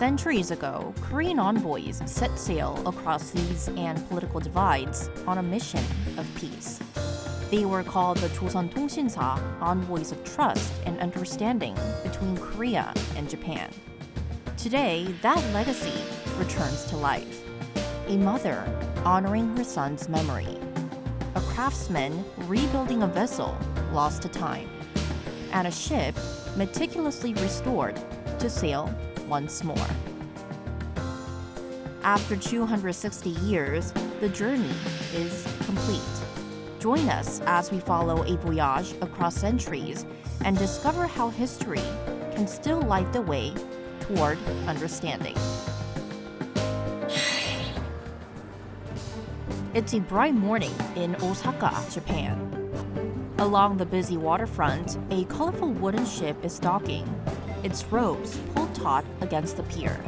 Centuries ago, Korean envoys set sail across seas and political divides on a mission of peace. They were called the Joseon Tongsinsa, envoys of trust and understanding between Korea and Japan. Today, that legacy returns to life. A mother honoring her son's memory. A craftsman rebuilding a vessel lost to time. And a ship meticulously restored to sail once more. After 260 years, the journey is complete. Join us as we follow a voyage across centuries and discover how history can still light the way toward understanding. It's a bright morning in Osaka, Japan. Along the busy waterfront, a colorful wooden ship is docking, its ropes pulled taut against the pier.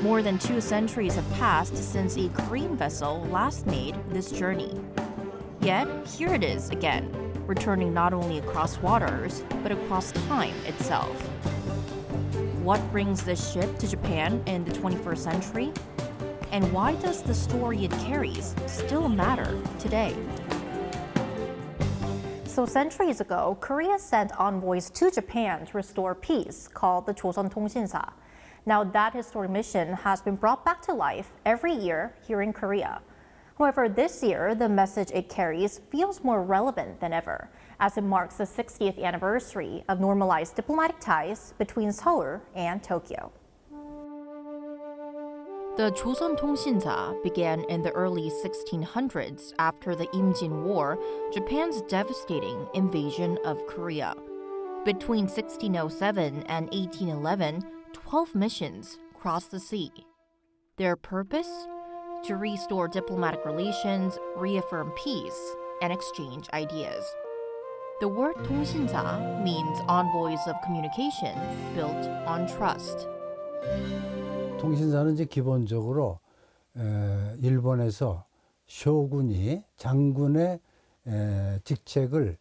More than 2 centuries have passed since a Korean vessel last made this journey. Yet, here it is again, returning not only across waters, but across time itself. What brings this ship to Japan in the 21st century? And why does the story it carries still matter today? So centuries ago, Korea sent envoys to Japan to restore peace, called the Joseon Tongsinsa. Now that historic mission has been brought back to life every year here in Korea. However, this year, the message it carries feels more relevant than ever, as it marks the 60th anniversary of normalized diplomatic ties between Seoul and Tokyo. The Joseon Tongsinsa began in the early 1600s after the Imjin War, Japan's devastating invasion of Korea. Between 1607 and 1811, 12 missions crossed the sea. Their purpose? To restore diplomatic relations, reaffirm peace, and exchange ideas. The word Tongsinsa means envoys of communication built on trust. 통신사는 이제 기본적으로 일본에서 쇼군이 장군의 직책을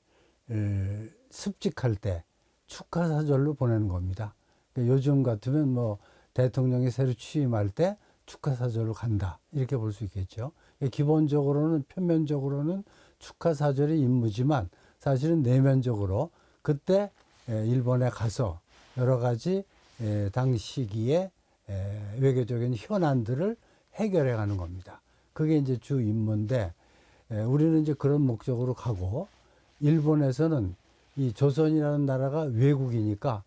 습직할 때 축하사절로 보내는 겁니다. 그러니까 요즘 같으면 뭐 대통령이 새로 취임할 때 축하사절로 간다 이렇게 볼 수 있겠죠. 기본적으로는 표면적으로는 축하사절이 임무지만 사실은 내면적으로 그때 일본에 가서 여러 가지 당 시기에 외교적인 현안들을 해결해 가는 겁니다. 그게 이제 주 임무인데 우리는 이제 그런 목적으로 가고 일본에서는 이 조선이라는 나라가 외국이니까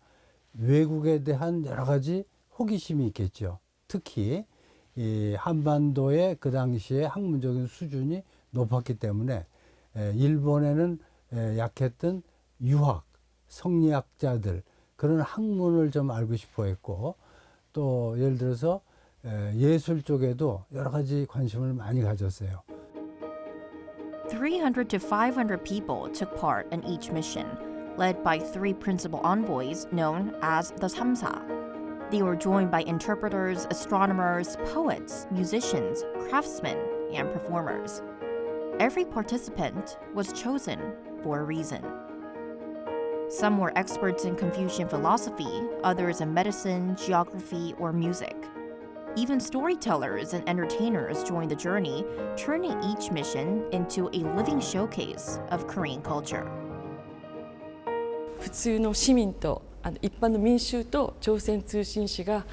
외국에 대한 여러 가지 호기심이 있겠죠. 특히 이 한반도의 그 당시에 학문적인 수준이 높았기 때문에 일본에는 약했던 유학, 성리학자들 그런 학문을 좀 알고 싶어 했고 또 예를 들어서 예술 쪽에도 여러 가지 관심을 많이 가졌어요. 300 to 500 people took part in each mission, led by 3 principal envoys known as the Samsa. They were joined by interpreters, astronomers, poets, musicians, craftsmen, and performers. Every participant was chosen for a reason. Some were experts in Confucian philosophy, others in medicine, geography, or music. Even storytellers and entertainers joined the journey, turning each mission into a living showcase of Korean culture. 普通の市民と一般の民衆と朝鮮通信使が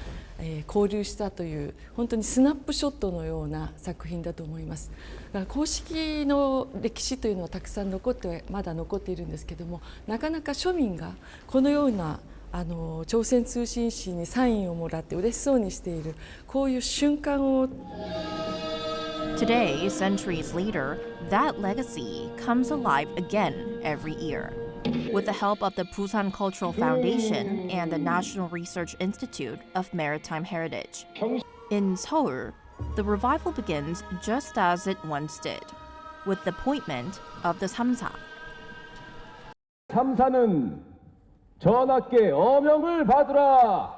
交流したという本当にスナップショットのような作品だと思います。だから公式の歴史というのはたくさんまだ残っているんですけども、なかなか庶民がこのような朝鮮通信使にサインをもらって嬉しそうにしているこういう瞬間を Today, centuries later, that legacy comes alive again every year. With the help of the Busan Cultural Foundation and the National Research Institute of Maritime Heritage. In Seoul, the revival begins just as it once did, with the appointment of the Samsa. 삼사는 전하께 어명을 받으라.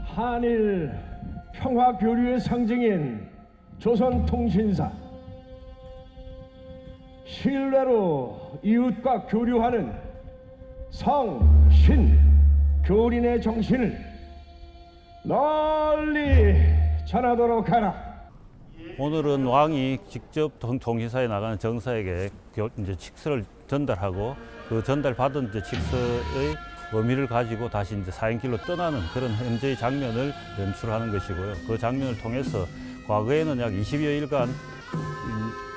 한일 평화 교류의 상징인 조선 통신사. 신뢰로 이웃과 교류하는 성, 신, 교린의 정신을 널리 전하도록 하라. 오늘은 왕이 직접 통신사에 나가는 정사에게 이제 칙서를 전달하고 그 전달받은 이제 칙서의 의미를 가지고 다시 이제 사행길로 떠나는 그런 현재의 장면을 연출하는 것이고요. 그 장면을 통해서 과거에는 약 20여일간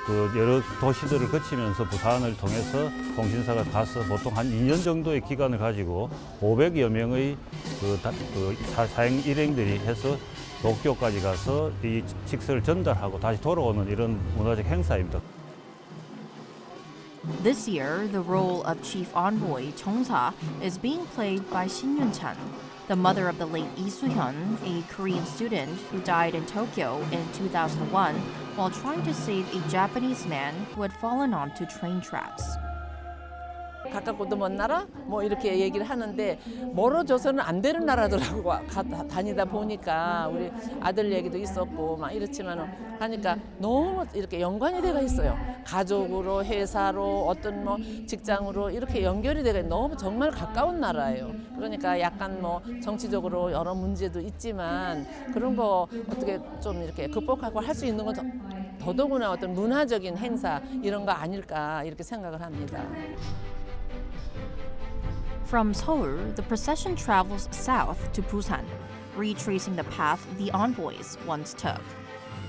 그 여러 도시들을 거치면서 부산을 통해서 통신사가 가서 보통 한 2년 정도의 기간을 가지고 500여 명의 사행 일행들이 해서 도쿄까지 가서 이 칙서를 전달하고 다시 돌아오는 이런 문화적 행사입니다. This year, the role of Chief Envoy Chongsa is being played by Shin Yun-chan, the mother of the late Lee Soo-hyun, a Korean student who died in Tokyo in 2001 while trying to save a Japanese man who had fallen onto train tracks. 가깝고도 먼 나라 뭐 이렇게 얘기를 하는데 멀어져서는 안 되는 나라더라고 다니다 보니까 우리 아들 얘기도 있었고 막 이렇지만은 하니까 너무 이렇게 연관이 돼가 있어요. 가족으로 회사로 어떤 뭐 직장으로 이렇게 연결이 돼가 너무 정말 가까운 나라예요. 그러니까 약간 뭐 정치적으로 여러 문제도 있지만 그런 거 어떻게 좀 이렇게 극복하고 할 수 있는 건 더더구나 어떤 문화적인 행사 이런 거 아닐까 이렇게 생각을 합니다. From Seoul, the procession travels south to Busan, retracing the path the envoys once took.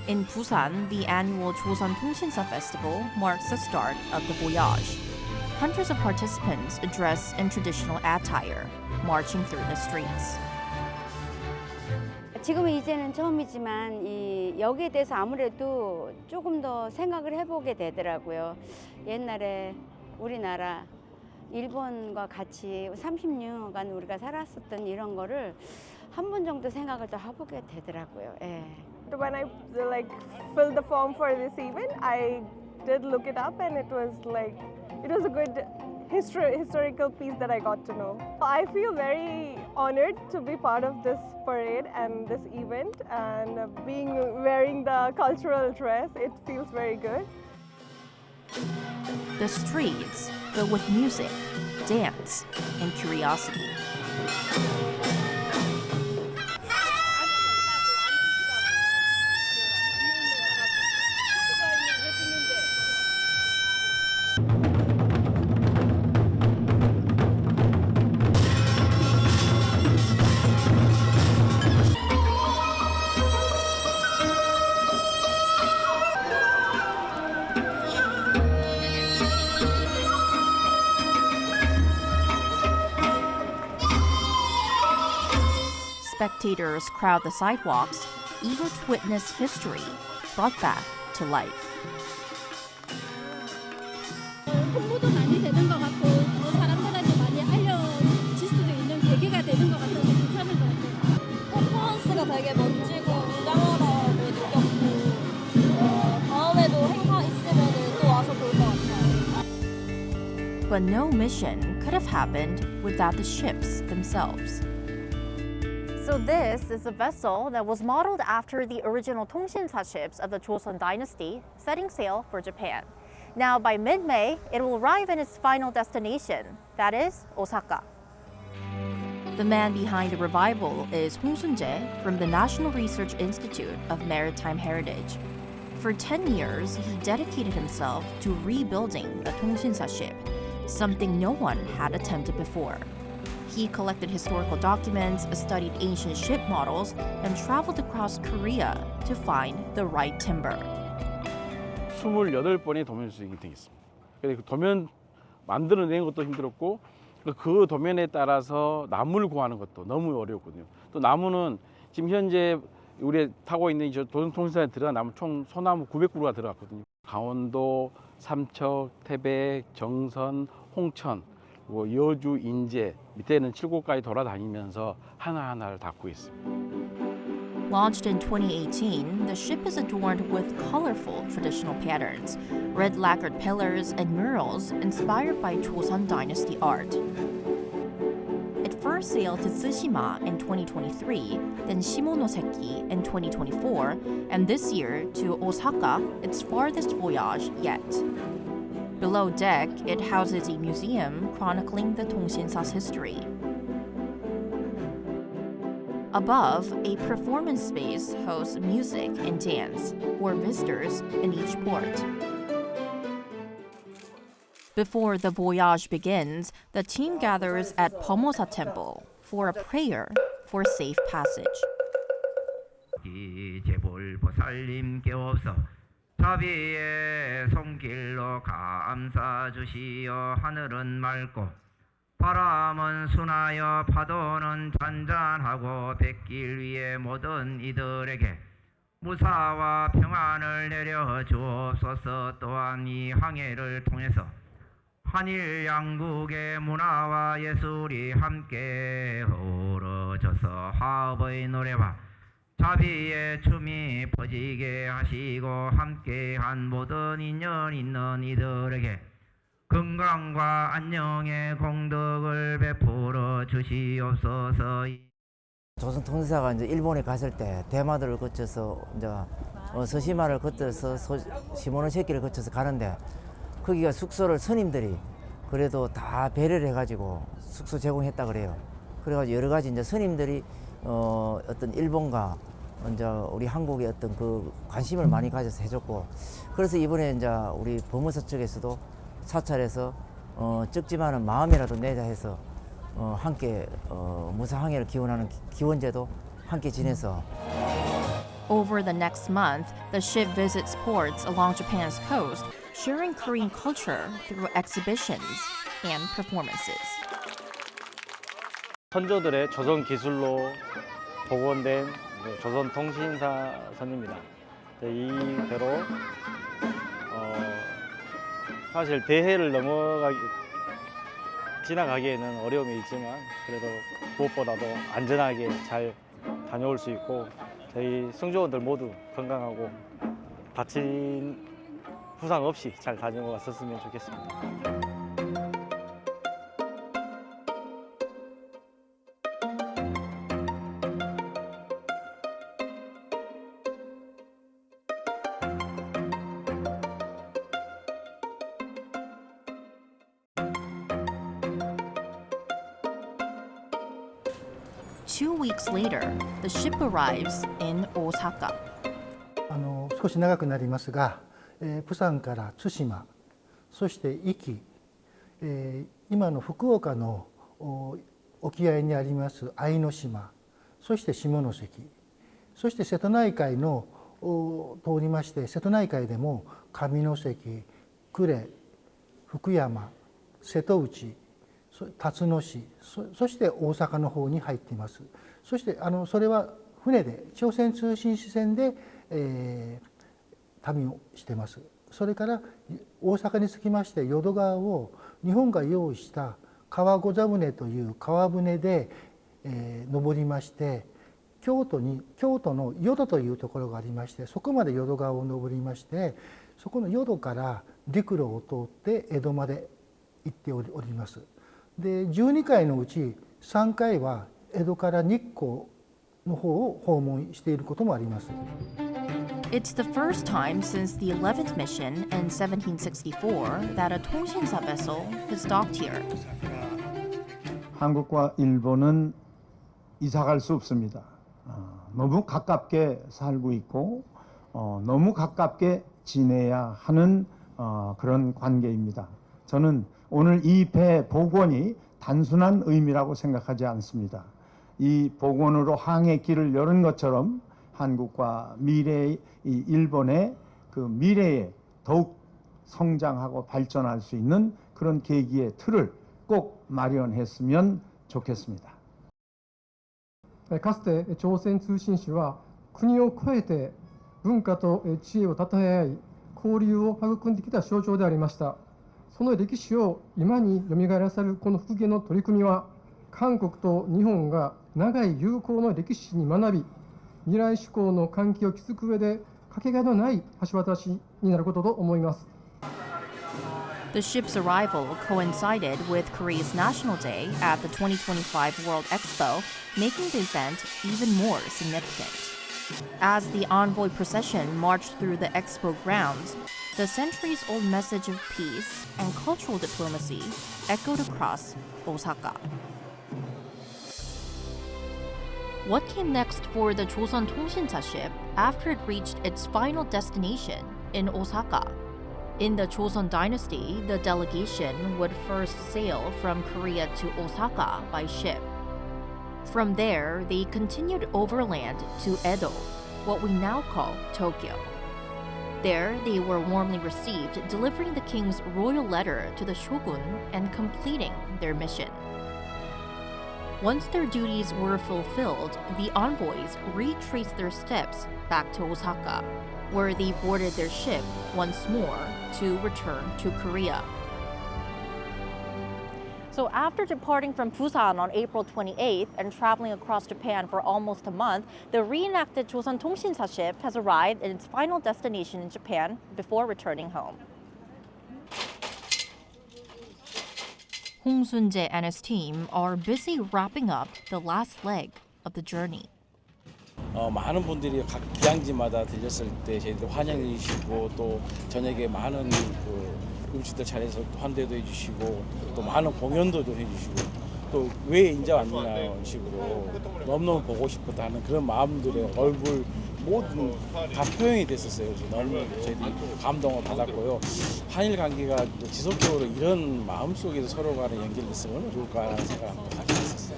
In Busan, the annual Joseon Tongsinsa Festival marks the start of the voyage. Hundreds of participants dress in traditional attire, marching through the streets. 지금은 이제는 처음이지만 이 여기에 대해서 아무래도 조금 더 생각을 해보게 되더라고요. 옛날에 우리나라 일본과 같이 30년간 우리가 살았었던 이런 거를 한 번 정도 생각을 더 해보게 되더라고요. 예. When I filled the form for this event, I did look it up, and it was a good historical piece that I got to know. I feel very honored to be part of this parade and this event, and wearing the cultural dress, it feels very good. The streets filled with music, dance, and curiosity. Spectators crowd the sidewalks, eager to witness history brought back to life. 홍보도 많이 되는 것 같고 더 사람들한테 많이 알려질 수도 있는 계기가 되는 것 같아서 괜찮은 것 같아요. 퍼포먼스가 되게 멋지고 웅장하다고 느꼈고 다음에도 행사 있으면 또 와서 볼 것 같아요. But no mission could have happened without the ships themselves. So this is a vessel that was modeled after the original Tongsinsa ships of the Joseon dynasty, setting sail for Japan. Now by mid-May, it will arrive in its final destination, that is Osaka. The man behind the revival is Hong Sun-jae from the National Research Institute of Maritime Heritage. For 10 years, he dedicated himself to rebuilding the Tongsinsa ship, something no one had attempted before. He collected historical documents, studied ancient ship models, and traveled across Korea to find the right timber. 28번의 도면 수행이 되겠습니다. 그 도면 만들어내는 것도 힘들었고 그 도면에 따라서 나무를 구하는 것도 너무 어려웠거든요. 또 나무는 지금 현재 우리 타고 있는 조선통신사에 들어간 나무 총 소나무 900그루가 들어갔거든요. 강원도, 삼척, 태백, 정선, 홍천, 여주, 인제 밑에는 7곳까지 돌아다니면서 하나하나를 다 구했습니다. Launched in 2018, the ship is adorned with colorful traditional patterns, red lacquered pillars and murals inspired by Joseon dynasty art. It first sailed to Tsushima in 2023, then Shimonoseki in 2024, and this year to Osaka, its farthest voyage yet. Below deck, it houses a museum chronicling the Tongsinsa's history. Above, a performance space hosts music and dance for visitors in each port. Before the voyage begins, the team gathers at Pomosa Temple for a prayer for safe passage. 제볼보살님께서 자비의 손길로 감싸 주시어 하늘은 맑고 바람은 순하여 파도는 잔잔하고 백길 위의 모든 이들에게 무사와 평안을 내려 주옵소서. 또한 이 항해를 통해서 한일 양국의 문화와 예술이 함께 어우러져서 화합의 노래와 자비의 춤이 퍼지게 하시고 함께한 모든 인연 있는 이들에게 건강과 안녕의 공덕을 베풀어 주시옵소서. 조선 통치사가 이제 일본에 갔을 때 대마도를 거쳐서 이제 서시마를 거쳐서 시모노세키를 거쳐서 가는데 거기가 숙소를 스님들이 그래도 다 배려를 해가지고 숙소 제공했다 그래요. 그래가지고 여러 가지 이제 스님들이 어떤 일본과 이제 우리 한국의 어떤 그 관심을 많이 가져서 해줬고, 그래서 이번에 이제 우리 법무사 측에서도 사찰에서 적지만은 마음이라도 내자 해서 함께 무사 항해를 기원하는 기원제도 함께 지내서. Over the next month, the ship visits ports along Japan's coast, sharing Korean culture through exhibitions and performances. 선조들의 조선 기술로 복원된 조선 통신사 선입니다. 이대로 사실 대해를 지나가기에는 어려움이 있지만 그래도 무엇보다도 안전하게 잘 다녀올 수 있고 저희 승조원들 모두 건강하고 다친 부상 없이 잘 다녀왔었으면 좋겠습니다. Two weeks later, the ship arrives in Osaka. 少し長くなりますが、プサンから対馬、そして壱岐、今の福岡の沖合にあります相島、そして下関、そして瀬戸内海の通りまして、瀬戸内海でも上関、呉、福山、瀬戸内、辰野市、そして大阪の方に入っています。そしてそれは船で朝鮮通信使船で、旅をしています。それから大阪に着きまして淀川を日本が用意した川御座船という川船で、登りまして、京都の淀というところがありまして、そこまで淀川を登りまして、そこの淀から陸路を通って江戸まで行っております。で12回のうち3回は江戸から日光の方を訪問していることもあります。It's the first time since the 11th mission in 1764 that a 통신사 vessel has docked here. 한국과 일본은 이사갈 수 없습니다. 너무 가깝게 살고 있고 너무 가깝게 지내야 하는 그런 관계입니다. 저는 오늘 이 배 복원이 단순한 의미라고 생각하지 않습니다. 이 복원으로 항해길을 열은 것처럼 한국과 미래의 일본의 그 미래에 더욱 성장하고 발전할 수 있는 그런 계기의 틀을 꼭 마련했으면 좋겠습니다. かつて朝鮮通信使は国を越えて文化と知恵をたたえ合い交流を育んできた象徴でありました。その歴史を今によみがえらせるこの復元の取り組みは韓国と日本が長い友好の歴史に学び未来志向の関係を築く上でかけがえのない橋渡しになることと思います。 The ship's arrival coincided with Korea's National Day at the 2025 World Expo, making the event even more significant. As the envoy procession marched through the expo grounds, the centuries-old message of peace and cultural diplomacy echoed across Osaka. What came next for the Joseon Tongshinsa ship after it reached its final destination in Osaka? In the Joseon dynasty, the delegation would first sail from Korea to Osaka by ship. From there, they continued overland to Edo, what we now call Tokyo. There, they were warmly received, delivering the king's royal letter to the shogun and completing their mission. Once their duties were fulfilled, the envoys retraced their steps back to Osaka, where they boarded their ship once more to return to Korea. So after departing from Busan on April 28th and traveling across Japan for almost a month, the reenacted Joseon Tongshinsa ship has arrived at its final destination in Japan before returning home. Hong Sun-jae and his team are busy wrapping up the last leg of the journey. 많은 분들이 각 기항지마다 들렸을 때 저희들 환영해 주시고 또 저녁에 많은 음식들 차려서 또 환대도 해주시고 또 많은 공연도 좀 해주시고 또 왜 이제 왔느냐 식으로 너무너무 보고 싶었다는 그런 마음들의 얼굴 모든 다 표현이 됐었어요. 너무 저희들이 감동을 받았고요. 한일 관계가 지속적으로 이런 마음속에서 서로 간에 연결됐으면 얼마나 좋을까라는 생각을 가지고 있었어요.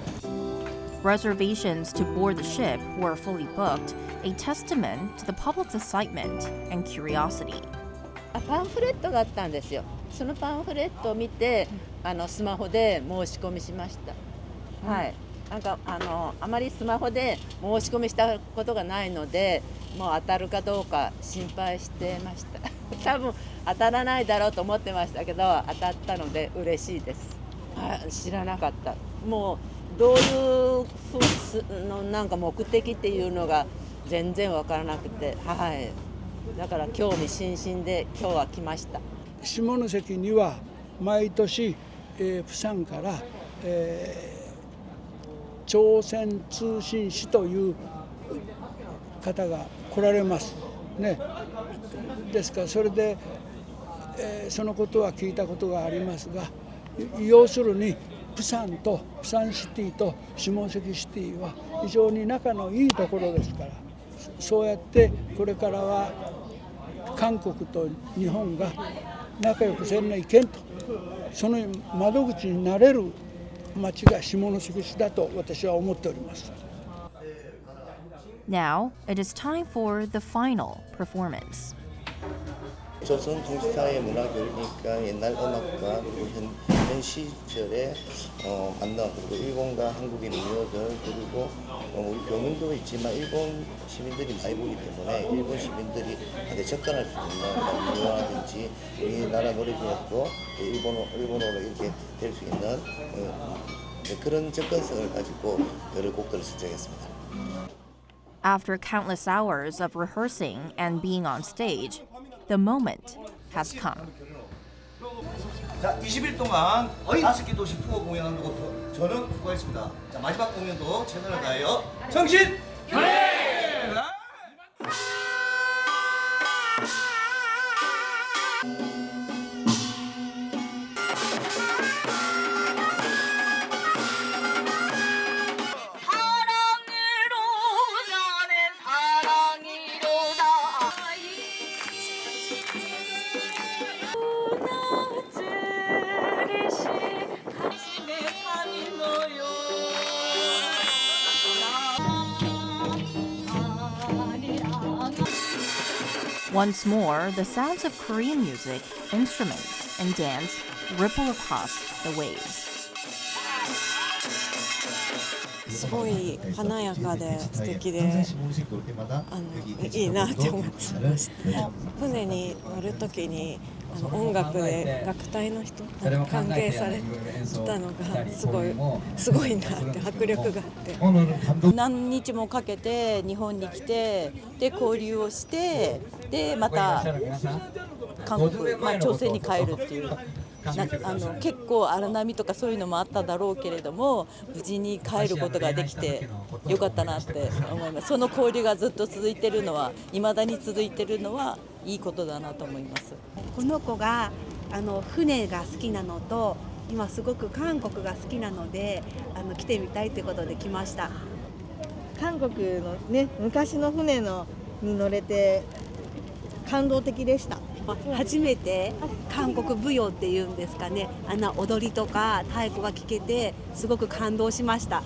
Reservations to board the ship were fully booked, a testament to the public's excitement and curiosity. パンフレットがあったんですよ。そのパンフレットを見てスマホで申し込みしました。はい。なんかあまりスマホで申し込みしたことがないので、もう当たるかどうか心配してました。多分当たらないだろうと思ってましたけど、当たったので嬉しいです。知らなかった。もうどういうのなんか目的っていうのが全然わからなくて、はい。だから興味津々で今日は来ました。下関には毎年、釜山から、朝鮮通信使という方が来られますね。ですからそれで、そのことは聞いたことがありますが、要するに釜山シティと下関シティは非常に仲のいいところですから、そうやってこれからは韓国と日本が仲良くせんないけんと、その窓口になれる町が下関市だと私は思っております。 Now it is time for the final performance. 조선 통치사의 문화교육이니까 옛날 음악과 그리고 현 시절의 만남, 그리고 일본과 한국의 미녀들, 그리고 우리 교민도 있지만 일본 시민들이 많이 보기 때문에 일본 시민들이 한테 접근할 수 있는 미녀라든지 우리나라 노래 중에도 일본어로 이렇게 될 수 있는 그런 접근성을 가지고 여러 곡들을 선정했습니다. After countless hours of rehearsing and being on stage, the moment has come. 자, 20일 동안 5개 도시 투어 공연하는 것도 저는 수고했습니다. 자, 마지막 공연도 최선을 다하여 정신 교회! Once more, the sounds of Korean music, instruments, and dance ripple across the waves. すごい華やかで素敵でいいなって思ってました。船に乗るときに音楽で楽隊の人関係されたのがすごいなって迫力があって何日もかけて日本に来てで交流をしてでまた韓国、朝鮮に帰るっていう結構荒波とかそういうのもあっただろうけれども無事に帰ることができてよかったなって思います。その交流がずっと続いてるのは未だに続いてるのはいいことだなと思います。この子が船が好きなのと今すごく韓国が好きなので来てみたいということで来ました。韓国のね昔の船のに乗れて感動的でした。初めて韓国舞踊っていうんですかね、踊りとか太鼓が聴けてすごく感動しました。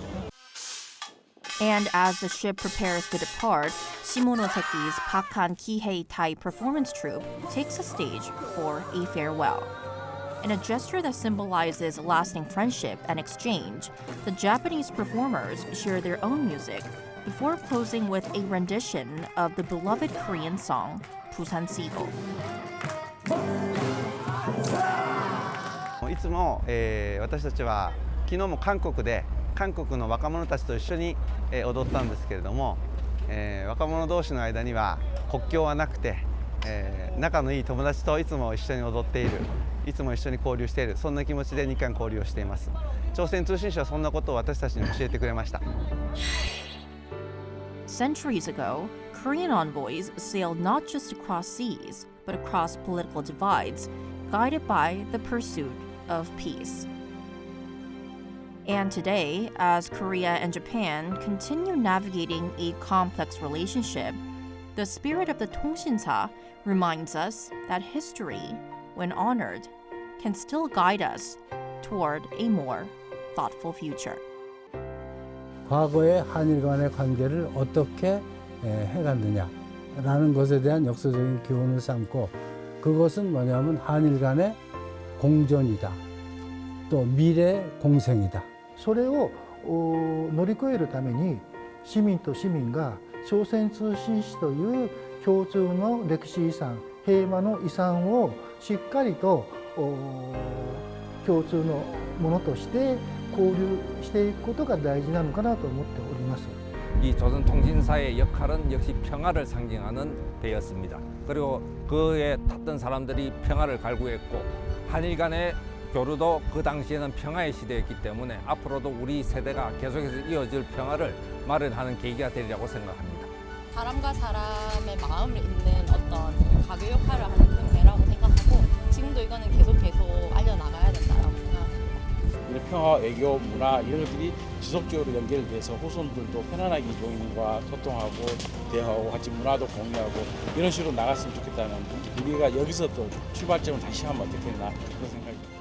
And as the ship prepares to depart, Shimonoseki's Pakkan Kihei Tai performance troupe takes the stage for a farewell. In a gesture that symbolizes lasting friendship and exchange, the Japanese performers share their own music before closing with a rendition of the beloved Korean song, Busan Seagull. いつも、私たちは昨日も韓国で韓国の若者たちと一緒に、踊ったんですけれども、若者同士の間には国境はなくて、仲のいい友達といつも一緒に踊っている、いつも一緒に交流している、そんな気持ちで日韓交流をしています。朝鮮通信社はそんなことを私たちに教えてくれました。Centuries ago, Korean envoys sailed not just across seas, but across political divides, guided by the pursuit of peace. And today, as Korea and Japan continue navigating a complex relationship, the spirit of the Tongshinsa reminds us that history, when honored, can still guide us toward a more thoughtful future. 과거의 한일 간의 관계를 어떻게 해갔느냐라는 것에 대한 역사적인 교훈을 삼고, 그것은 뭐냐면 한일 간의 공존이다, 또 미래 공생이다. それを乗り越えるために市民と市民が朝鮮通信使という共通の歴史遺産、平和の遺産をしっかりと共通のものとして交流していくことが大事なのかなと思っております。 이 조선통신사의 역할은 역시 평화를 상징하는 배였습니다. 그리고 그에 탔던 사람들이 평화를 갈구했고, 한일 간의 교류도 그 당시에는 평화의 시대였기 때문에 앞으로도 우리 세대가 계속해서 이어질 평화를 마련하는 계기가 되리라고 생각합니다. 사람과 사람의 마음을 잇는 어떤 가교 역할을 하는 배라고 생각하고, 지금도 이거는 계속 알려나가야 된다고 생각합니다. 평화, 외교, 문화 이런 것들이 지속적으로 연결돼서 후손들도 편안하게 교인과 소통하고 대화하고 같이 문화도 공유하고 이런 식으로 나갔으면 좋겠다는, 우리가 여기서 또 출발점을 다시 하면 어떻겠나 그런 생각이 듭니다.